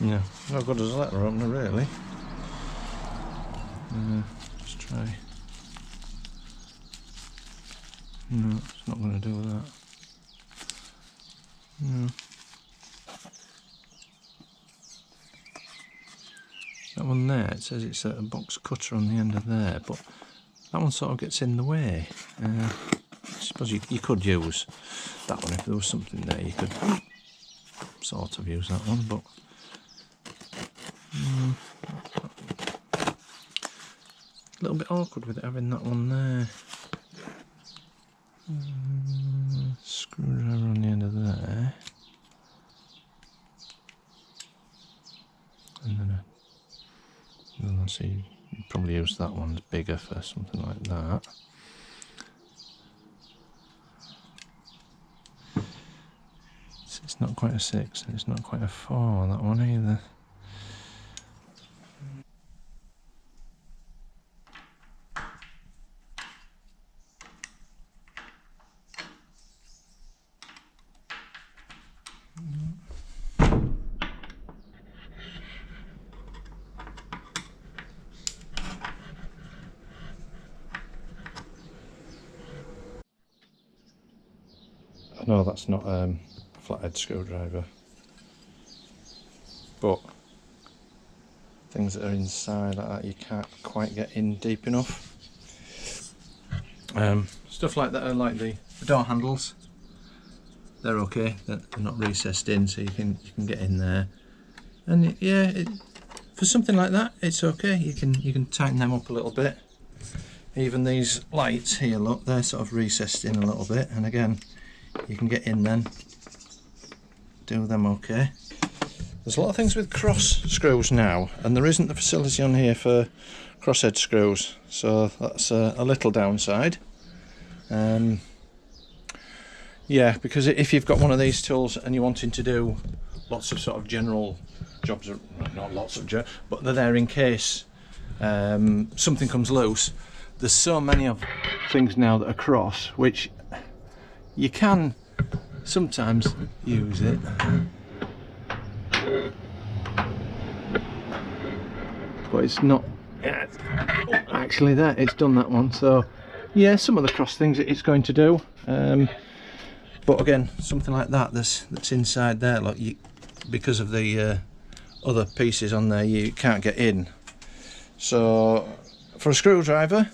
Yeah, no good as a letter opener really. Let's try. No, it's not going to do that. No. That one there, it says it's a box cutter on the end of there, but that one sort of gets in the way. I suppose you could use that one if there was something there. You could sort of use that one, but a little bit awkward with it having that one there. Screwdriver on the end of there, and then I see you probably use that one bigger for something like that. It's not quite a 6 and it's not quite a 4, that one either. No, that's not a flathead screwdriver, but things that are inside like that you can't quite get in deep enough. Stuff like that, like the door handles, they're okay. They're not recessed in, so you can get in there. And yeah, for something like that, it's okay. You can tighten them up a little bit. Even these lights here, look, they're sort of recessed in a little bit, and again, you can get in then, do them okay. There's a lot of things with cross screws now, and there isn't the facility on here for crosshead screws, so that's a little downside. Yeah, because if you've got one of these tools and you're wanting to do lots of sort of general jobs, not lots of but they're there in case something comes loose. There's so many of things now that are cross, which you can sometimes use it. But it's not actually there, it's done that one. So yeah, some of the cross things it's going to do. But again, something like that that's inside there, like because of the other pieces on there, you can't get in. So for a screwdriver,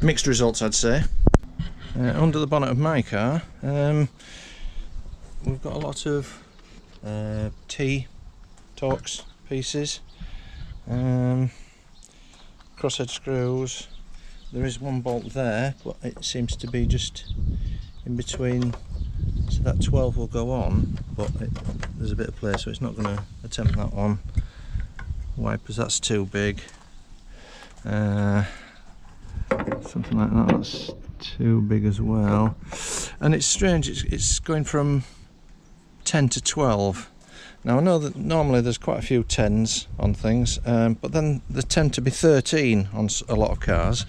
mixed results, I'd say. Under the bonnet of my car, we've got a lot of T-Torx pieces, crosshead screws. There is one bolt there, but it seems to be just in between, so that 12 will go on, but there's a bit of play, so it's not going to attempt that one. Wipers, that's too big. Something like that, that's too big as well. And it's strange, it's going from 10 to 12. Now I know that normally there's quite a few 10s on things, but then there tend to be 13 on a lot of cars.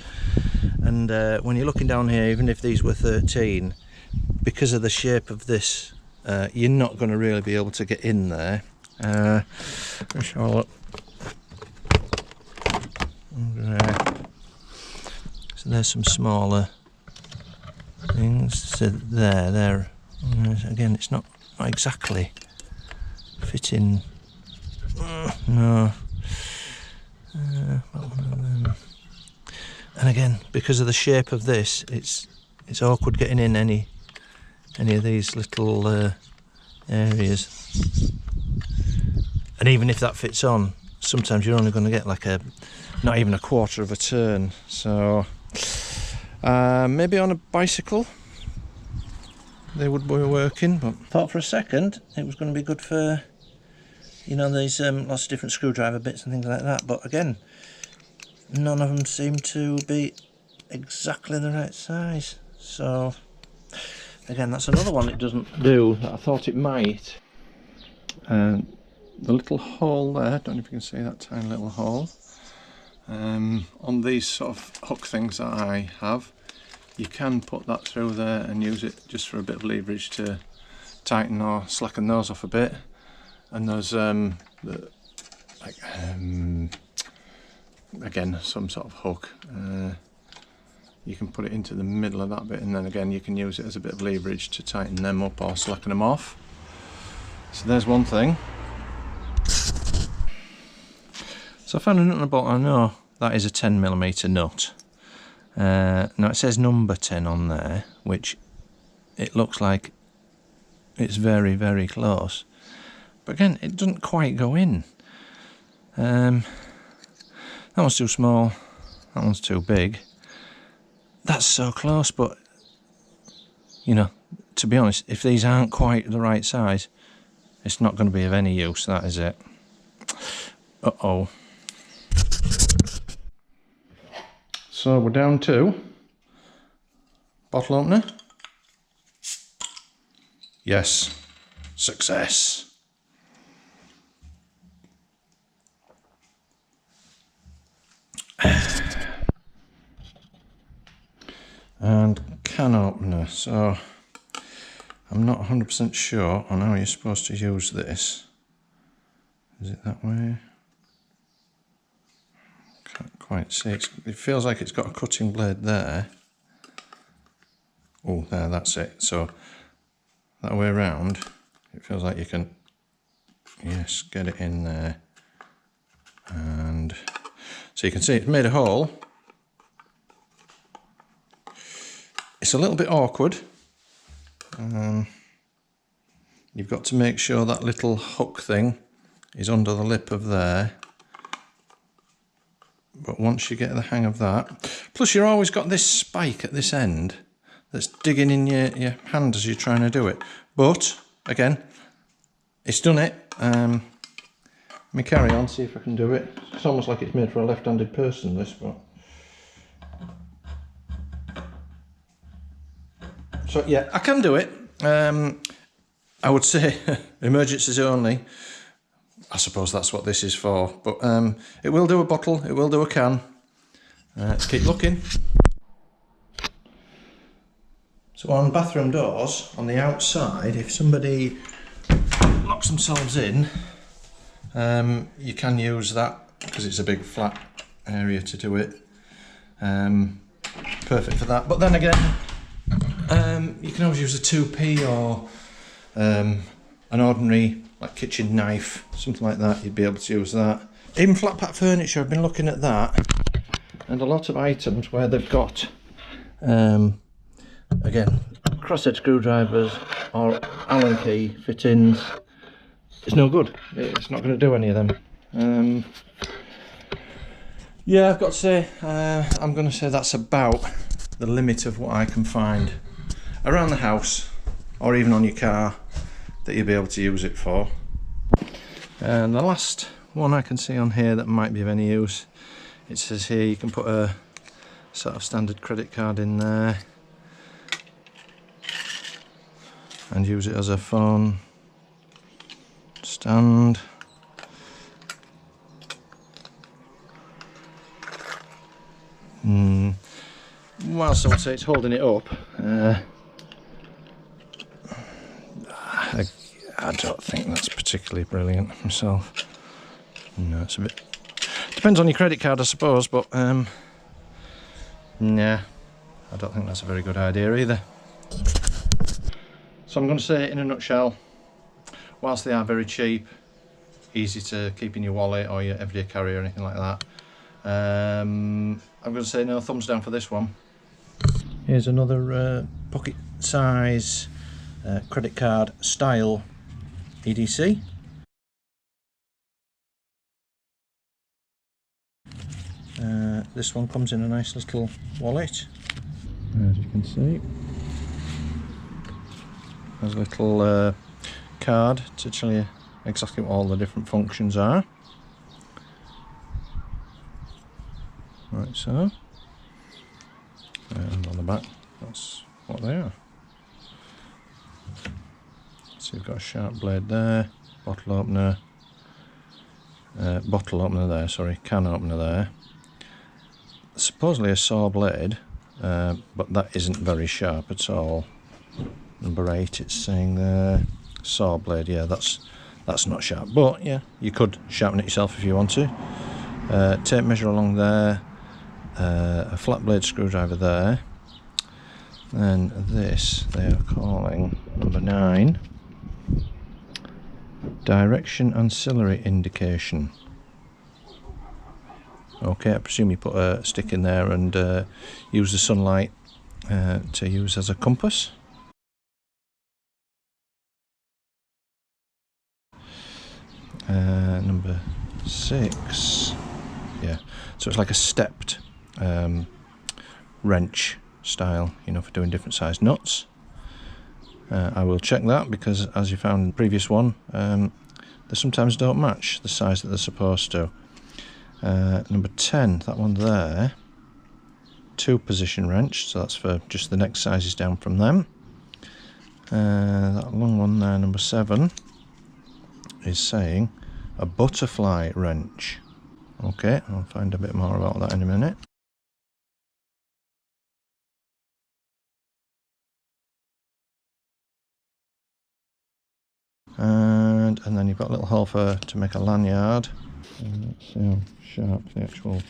And when you're looking down here, even if these were 13, because of the shape of this, you're not going to really be able to get in there. Let's have a look. So there's some smaller things. So there. Again, it's not exactly fitting. No. One of them. And again, because of the shape of this, it's awkward getting in any of these little areas. And even if that fits on, sometimes you're only going to get like not even a quarter of a turn. So maybe on a bicycle they would be working, but thought for a second it was going to be good for, you know, these lots of different screwdriver bits and things like that, but again, none of them seem to be exactly the right size. So again, that's another one it doesn't do that I thought it might. The little hole there, don't know if you can see that tiny little hole. On these sort of hook things that I have, you can put that through there and use it just for a bit of leverage to tighten or slacken those off a bit. and there's again some sort of hook. You can put it into the middle of that bit, and then again you can use it as a bit of leverage to tighten them up or slacken them off. So there's one thing. So I found a nut and a bolt. I know that is a 10mm nut. Now it says number 10 on there, which it looks like it's very, very close. But again, it doesn't quite go in. That one's too small, that one's too big. That's so close, but you know, to be honest, if these aren't quite the right size, it's not going to be of any use, that is it. Uh-oh. So we're down to bottle opener. Yes, success. And can opener. So I'm not 100% sure on how you're supposed to use this. Is it that way? Can't quite see. It feels like it's got a cutting blade there. Oh, there, that's it. So that way around, it feels like you can, yes, get it in there. And so you can see it's made a hole. It's a little bit awkward. You've got to make sure that little hook thing is under the lip of there. But once you get the hang of that, plus you've always got this spike at this end that's digging in your hand as you're trying to do it. But again, it's done it. Let me carry on, see if I can do it. It's almost like it's made for a left-handed person, this, but. So yeah, I can do it. I would say emergencies only. I suppose that's what this is for. But it will do a bottle, it will do a can. Keep looking. So on bathroom doors, on the outside, if somebody locks themselves in, you can use that because it's a big flat area to do it. Perfect for that. But then again, you can always use a 2p or an ordinary like kitchen knife, something like that. You'd be able to use that. Even flat pack furniture, I've been looking at that, and a lot of items where they've got again crosshead screwdrivers or Allen key fittings. It's no good. It's not going to do any of them. Yeah, I've got to say, I'm going to say that's about the limit of what I can find around the house or even on your car that you'll be able to use it for. And the last one I can see on here that might be of any use, it says here you can put a sort of standard credit card in there and use it as a phone stand. Whilst I would say it's holding it up, I don't think that's particularly brilliant myself. No, it's a bit... Depends on your credit card, I suppose, but nah, I don't think that's a very good idea either. So I'm going to say, in a nutshell, whilst they are very cheap, easy to keep in your wallet or your everyday carry or anything like that, I'm going to say no thumbs down for this one. Here's another pocket size credit card style EDC. This one comes in a nice little wallet, as you can see. There's a little card to tell you exactly what all the different functions are. Right, so, and on the back, that's what they are. So you've got a sharp blade there, bottle opener there, sorry, can opener there. Supposedly a saw blade, but that isn't very sharp at all. Number 8, it's saying there, saw blade, yeah, that's that's not sharp, but yeah, you could sharpen it yourself if you want to. Tape measure along there, a flat blade screwdriver there, and this they are calling number 9, direction ancillary indication. Okay, I presume you put a stick in there and use the sunlight to use as a compass. Number 6, yeah, so it's like a stepped wrench style, you know, for doing different size nuts. I will check that, because as you found in the previous one, they sometimes don't match the size that they're supposed to. Number 10, that one there, 2 position wrench, so that's for just the next sizes down from them. That long one there, number 7, is saying a butterfly wrench. Okay, I'll find a bit more about that in a minute. And then you've got a little hole to make a lanyard. And let's see how sharp the actual...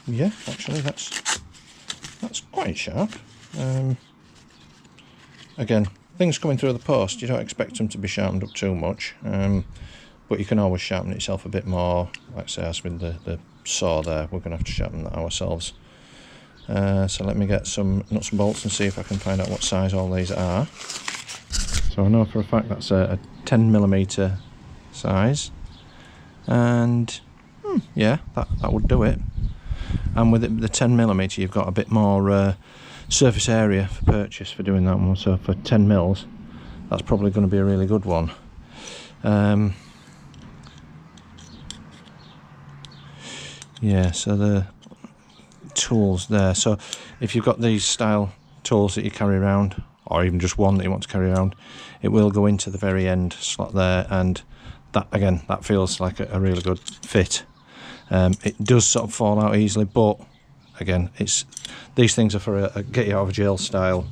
Yeah, actually that's quite sharp. Again, things coming through the post, you don't expect them to be sharpened up too much, but you can always sharpen it yourself a bit more. Like I say, as with the saw there, we're going to have to sharpen that ourselves. So let me get some nuts and bolts and see if I can find out what size all these are. So I know for a fact that's a 10mm size, and yeah, that would do it. And with it, the 10mm, you've got a bit more surface area for purchase for doing that one. So for 10mm, that's probably going to be a really good one. Yeah, so the tools there. So if you've got these style tools that you carry around, or even just one that you want to carry around, it will go into the very end slot there, and that, again, that feels like a really good fit. It does sort of fall out easily, but again, these things are for a get you out of jail style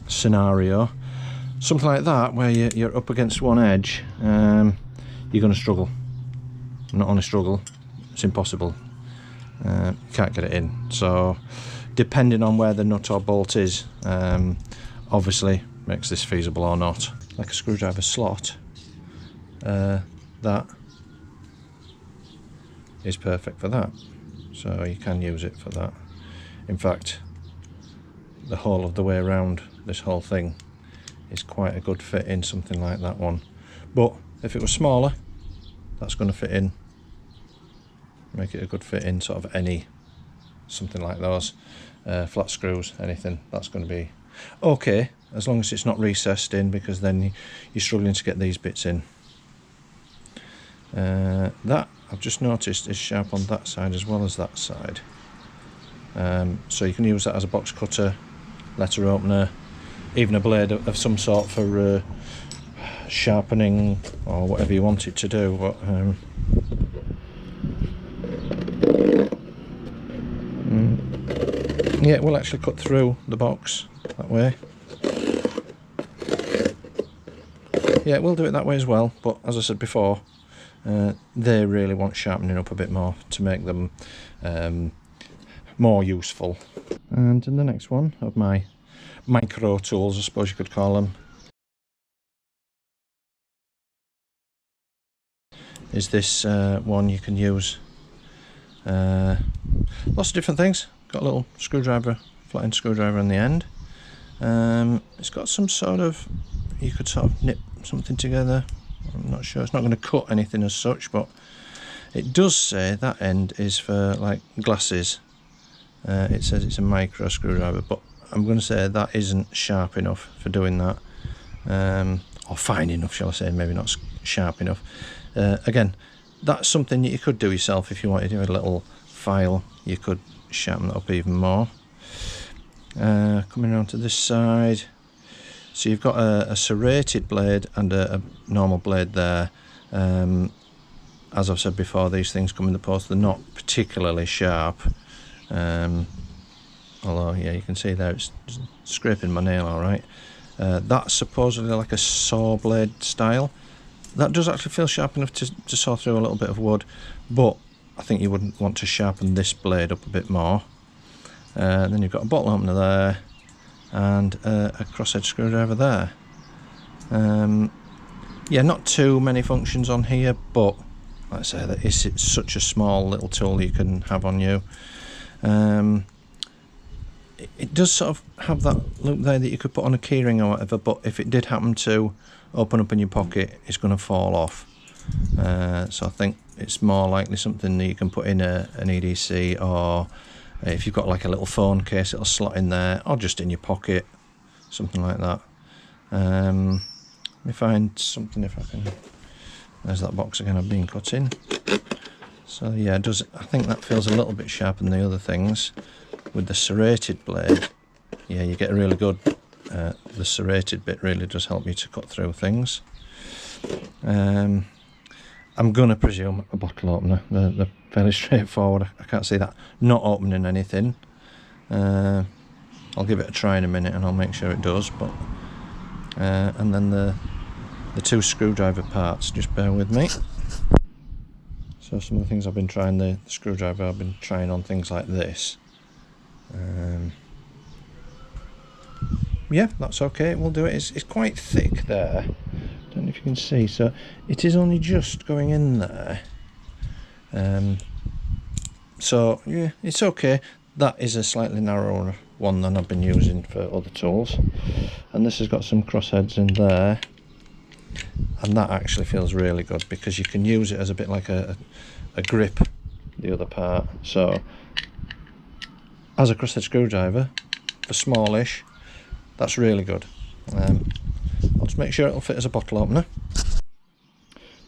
scenario. Something like that, where you're up against one edge, you're going to struggle. Not only struggle, it's impossible. You can't get it in. So depending on where the nut or bolt is, obviously makes this feasible or not. Like a screwdriver slot, that is perfect for that, so you can use it for that. In fact, the whole of the way around this whole thing is quite a good fit in something like that one. But if it was smaller, that's going to fit in, make it a good fit in sort of any, something like those, flat screws, anything, that's going to be okay, as long as it's not recessed in, because then you're struggling to get these bits in. That, I've just noticed, is sharp on that side as well as that side. So you can use that as a box cutter, letter opener, even a blade of some sort for sharpening or whatever you want it to do. But yeah, it will actually cut through the box that way. Yeah, it will do it that way as well, but as I said before, they really want sharpening up a bit more to make them more useful. And in the next one of my micro tools, I suppose you could call them, is this one. You can use lots of different things. Got a little screwdriver, flat-end screwdriver on the end. It's got some sort of, you could sort of knit something together. I'm not sure, it's not going to cut anything as such, but it does say that end is for like glasses. It says it's a micro screwdriver, but I'm going to say that isn't sharp enough for doing that, or fine enough, shall I say, maybe not sharp enough. Again, that's something that you could do yourself if you wanted to do a little file. You could sharpen that up even more. Coming around to this side, so you've got a serrated blade and a normal blade there. As I've said before, these things come in the post, they're not particularly sharp, although yeah, you can see there it's scraping my nail alright. That's supposedly like a saw blade style. That does actually feel sharp enough to saw through a little bit of wood, but I think you wouldn't want to sharpen this blade up a bit more. Then you've got a bottle opener there, and a crosshead screwdriver there. Yeah, not too many functions on here, but like I say, that it's such a small little tool you can have on you. It does sort of have that loop there that you could put on a keyring or whatever, but if it did happen to open up in your pocket, it's going to fall off. So I think it's more likely something that you can put in an EDC, or if you've got like a little phone case, it'll slot in there, or just in your pocket, something like that. Let me find something if I can. There's that box again I've been cutting. So yeah, I think that feels a little bit sharper than the other things. With the serrated blade, yeah, you get really good. The serrated bit really does help you to cut through things. I'm going to presume a bottle opener. They're fairly straightforward. I can't see that not opening anything. I'll give it a try in a minute and I'll make sure it does. But and then the two screwdriver parts, just bear with me. So some of the things I've been trying, the screwdriver I've been trying on things like this. Yeah, that's okay, we'll do it. It's quite thick there, don't know if you can see, so it is only just going in there. So yeah, it's okay. That is a slightly narrower one than I've been using for other tools, and this has got some crossheads in there, and that actually feels really good because you can use it as a bit like a grip, the other part. So as a crosshead screwdriver for smallish, that's really good. I'll just make sure it'll fit as a bottle opener.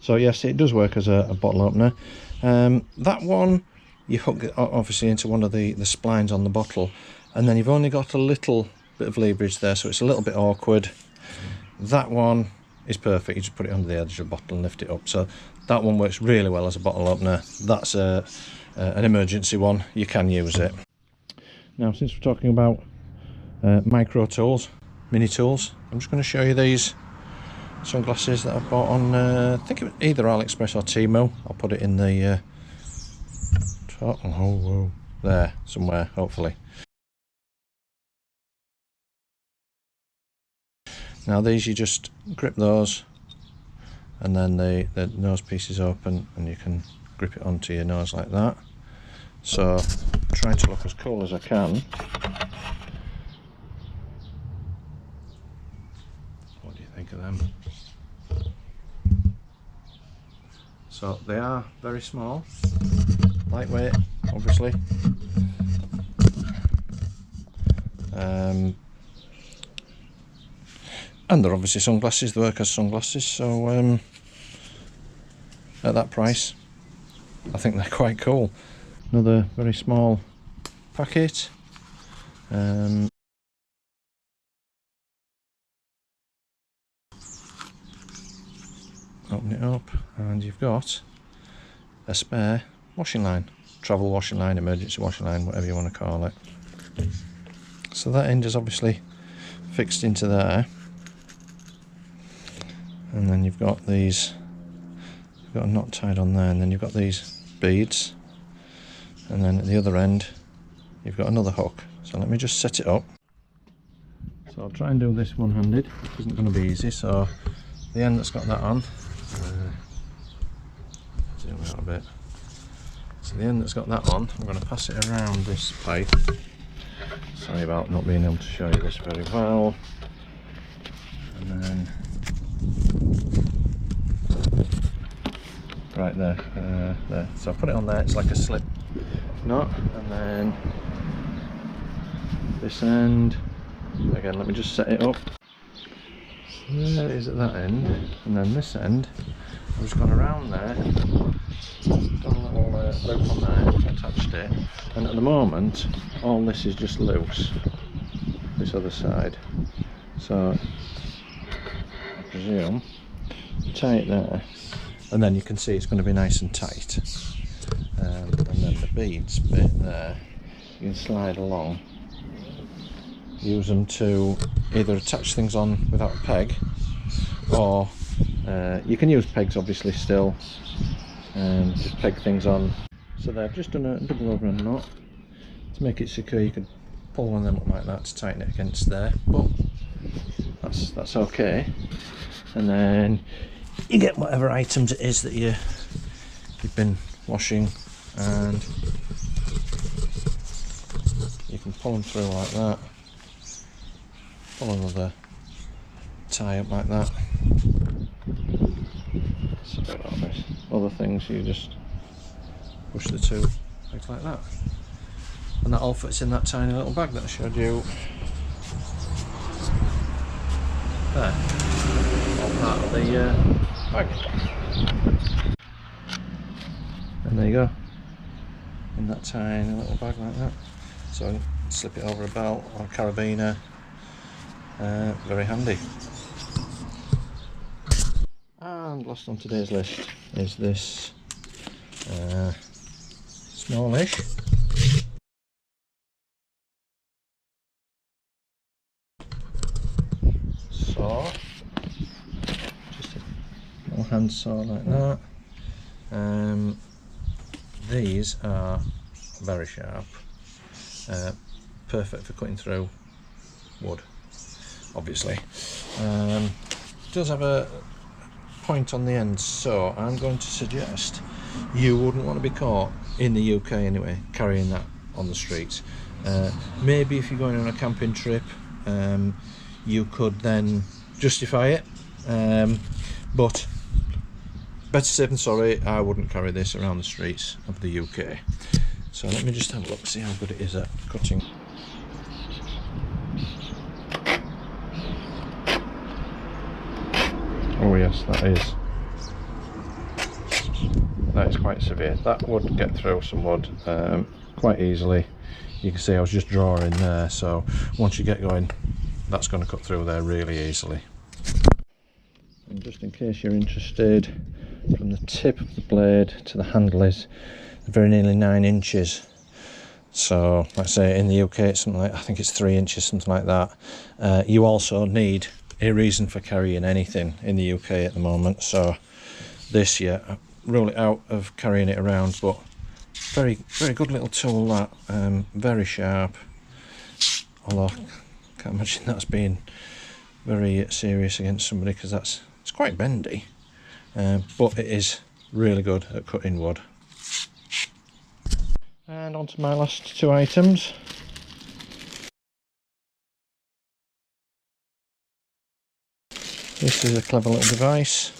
So yes, it does work as a bottle opener. That one, you hook it obviously into one of the splines on the bottle, and then you've only got a little bit of leverage there, so it's a little bit awkward. That one is perfect. You just put it under the edge of the bottle and lift it up. So that one works really well as a bottle opener. That's an emergency one. You can use it. Now, since we're talking about micro tools, mini tools, I'm just going to show you these sunglasses that I bought on, I think it was either AliExpress or Temu. I'll put it in the top, there somewhere, hopefully. Now these, you just grip those, and then the nose piece is open and you can grip it onto your nose like that. So trying to look as cool as I can. What do you think of them? So they are very small, lightweight obviously, and they're obviously sunglasses. They work as sunglasses, so at that price I think they're quite cool. Another very small packet. Open it up and you've got a spare washing line, travel washing line, emergency washing line, whatever you want to call it. So that end is obviously fixed into there, and then you've got these, you've got a knot tied on there, and then you've got these beads, and then at the other end you've got another hook. So let me just set it up. So I'll try and do this one-handed, which isn't going to be easy. So the end that's got that on, zoom out a bit. So the end that's got that on, I'm going to pass it around this pipe. Sorry about not being able to show you this very well. And then right there, there. So I put it on there. It's like a slip knot, and then this end. Again, let me just set it up. So there it is at that end, and then this end, I've just gone around there, done a little loop on there, attached it, and at the moment all this is just loose, this other side. So I presume tie it there, and then you can see it's going to be nice and tight. And then the beads bit there, you can slide along use them to either attach things on without a peg, or you can use pegs obviously still, and just peg things on. So there, I've just done a double over and knot to make it secure. You could pull one of them up like that to tighten it against there, but that's okay. And then you get whatever items it is that you've been washing, and you can pull them through like that. Pull another tie up like that. So about this. Other things, you just push the two legs like that, and that all fits in that tiny little bag that I showed you there. All part of the bag. And there you go, in that tiny little bag like that. So slip it over a belt or a carabiner. Very handy. And last on today's list is this smallish saw, just a little hand saw like that. These are very sharp, perfect for cutting through wood, obviously. It does have a point on the end, so I'm going to suggest you wouldn't want to be caught, in the UK anyway, carrying that on the streets. Maybe if you're going on a camping trip, you could then justify it, but better safe than sorry. I wouldn't carry this around the streets of the UK. So let me just have a look, see how good it is at cutting. Oh yes, that is quite severe. That would get through some wood quite easily. You can see I was just drawing there, so once you get going, that's going to cut through there really easily. And just in case you're interested, from the tip of the blade to the handle is very nearly 9 inches. So let's say in the UK it's something like, I think it's 3 inches, something like that. You also need a reason for carrying anything in the UK at the moment, so this, yeah, rule it out of carrying it around, but very good little tool that, very sharp, although I can't imagine that's being very serious against somebody, because it's quite bendy, but it is really good at cutting wood. And on to my last 2 items. This is a clever little device,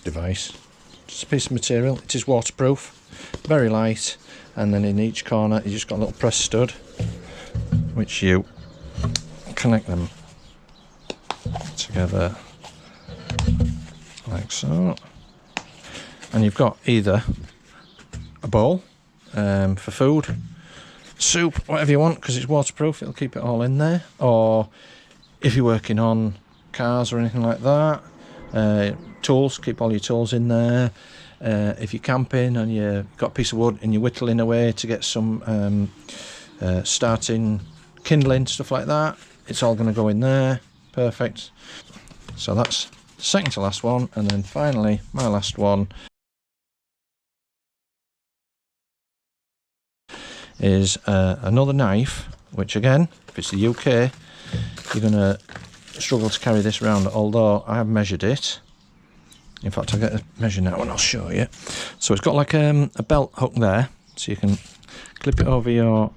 just a piece of material. It is waterproof, very light, and then in each corner you just got a little press stud, which you connect them together like so, and you've got either a bowl for food, soup, whatever you want, because it's waterproof, it'll keep it all in there, or if you're working on cars or anything like that, tools, keep all your tools in there. If you're camping and you've got a piece of wood and you're whittling away to get some starting kindling, stuff like that, it's all going to go in there. Perfect. So that's the second to last one, and then finally my last one is another knife, which again, if it's the UK, you're going to struggle to carry this around, although I have measured it. In fact, I'll get a measure now and I'll show you. So it's got like a belt hook there, so you can clip it over your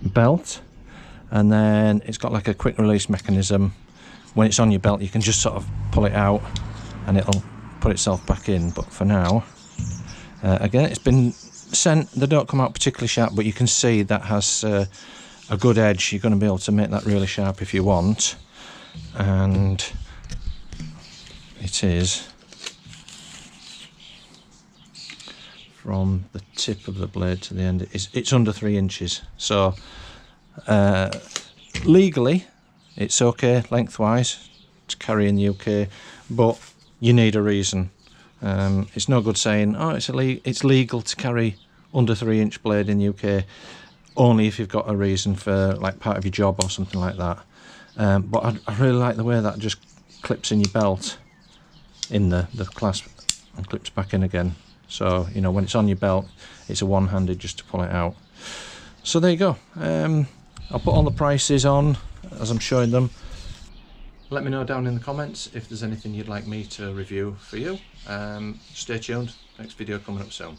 belt, and then it's got like a quick release mechanism. When it's on your belt, you can just sort of pull it out and it'll put itself back in. But for now, again, it's been sent, they don't come out particularly sharp, but you can see that has a good edge. You're going to be able to make that really sharp if you want. And it is from the tip of the blade to the end, it's under 3 inches, so legally it's okay lengthwise to carry in the UK, but you need a reason. It's no good saying, oh, it's legal to carry under 3 inch blade in the UK. only if you've got a reason for, like, part of your job or something like that. But I really like the way that just clips in your belt in the clasp and clips back in again. So, you know, when it's on your belt, it's a one-handed just to pull it out. So there you go. I'll put all the prices on as I'm showing them. Let me know down in the comments if there's anything you'd like me to review for you. Stay tuned, next video coming up soon.